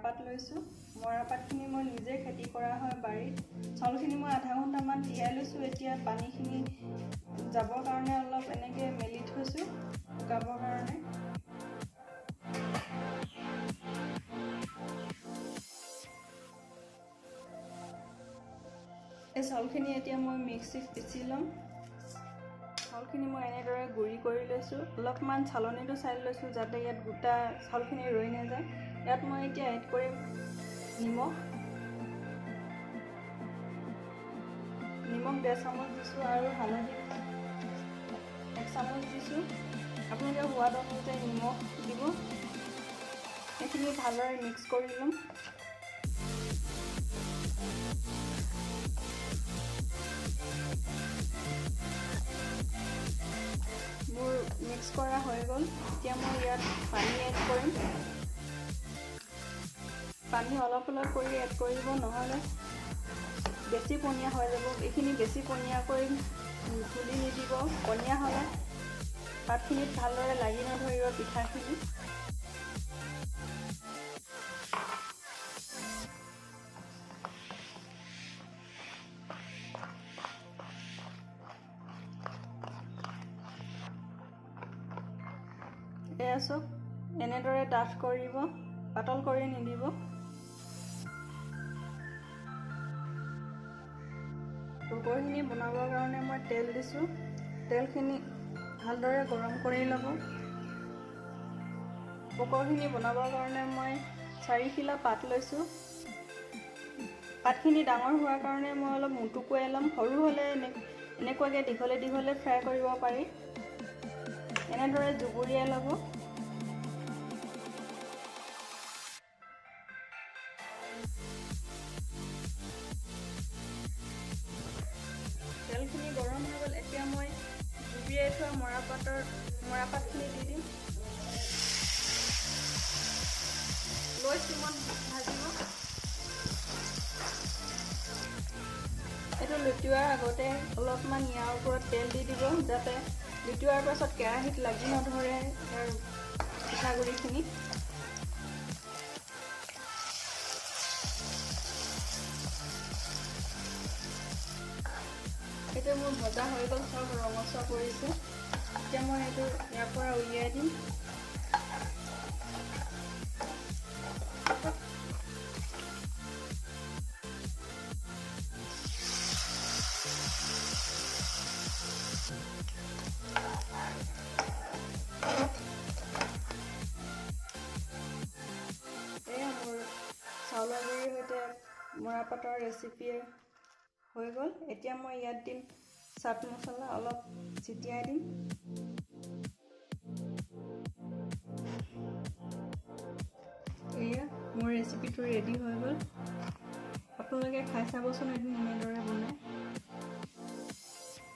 মৰাপাত লৈছোঁ। মৰাপাতখিনি মই নিজে খেতি কৰা হয় বাৰীত। চাউলখিনি মই আধা ঘণ্টামান তিয়াই লৈছোঁ। এতিয়া পানীখিনি যাবৰ কাৰণে অলপ এনেকৈ মেলি থৈছোঁ শুকাবৰ কাৰণে। এই চাউলখিনি এতিয়া মই মিক্সিত পিচি ল'ম। চাউলখিনি মই এনেদৰে গুড়ি কৰি লৈছোঁ। অলপমান চালনীটো চাই লৈছোঁ যাতে ইয়াত গোটা চাউলখিনি ৰৈ নাযায়। ইয়াত মই এতিয়া এড কৰিম নিমখ 1 চামুচ দিছোঁ আৰু হালধি 1 চামুচ দিছোঁ। আপোনালোকে সোৱাদ অনুযায়ী নিমখ দিব। এইখিনি ভালদৰে মিক্স কৰি ল'ম। মোৰ মিক্স কৰা হৈ গ'ল। এতিয়া মই ইয়াত পানী এড কৰিম। পানী অলপ কৰি এড কৰিব, নহ'লে বেছি পনীয়া হৈ যাব। এইখিনি বেছি পনীয়াকৈ তুলি নিদিব। পনীয়া হ'লে পাতখিনিত ভালদৰে লাগি নধৰিব পিঠাখিনি। এয়া চাওক, এনেদৰে ডাঠ কৰিব, পাতল কৰি নিদিব। পকৰীখিনি বনাবৰ কাৰণে মই তেল দিছোঁ। তেলখিনি ভালদৰে গৰম কৰি ল'ব। পকৰীখিনি বনাবৰ কাৰণে মই 4 খিলা পাত লৈছোঁ। পাতখিনি ডাঙৰ হোৱাৰ কাৰণে মই অলপ মুটুকুৱাই ল'ম। সৰু হ'লে এনেকুৱাকৈ দীঘলে দীঘলে ফ্ৰাই কৰিব পাৰি। এনেদৰে জুবুৰিয়াই ল'ব। তেলখিনি গৰম হৈ গ'ল। এতিয়া মই জুবুৰিয়াই থোৱা মৰাপাতখিনি দি দিম। লো চিমত ভাজিব। এইটো লুটিওৱাৰ আগতে অলপমান ইয়াৰ ওপৰত তেল দি দিব, যাতে লুটিওৱাৰ পাছত কেৰাহীত লাগি নধৰে ইয়াৰ পিঠাগুড়িখিনি। এইটো মোৰ ভজা হৈ গ'ল, চব ৰঙচুৱা পৰিছে। এতিয়া মই এইটো ইয়াৰ পৰা উলিয়াই দিম। এয়া মোৰ চাউলৰ গুড়িৰ সৈতে মৰাপাতৰ ৰেচিপি হৈ গ'ল। এতিয়া মই ইয়াত দিম চাট মছলা, অলপ ছিটিয়াই দিম। এয়া মোৰ ৰেচিপিটো ৰেডি হৈ গ'ল। আপোনালোকে খাই চাবচোন এদিন এনেদৰে বনাই।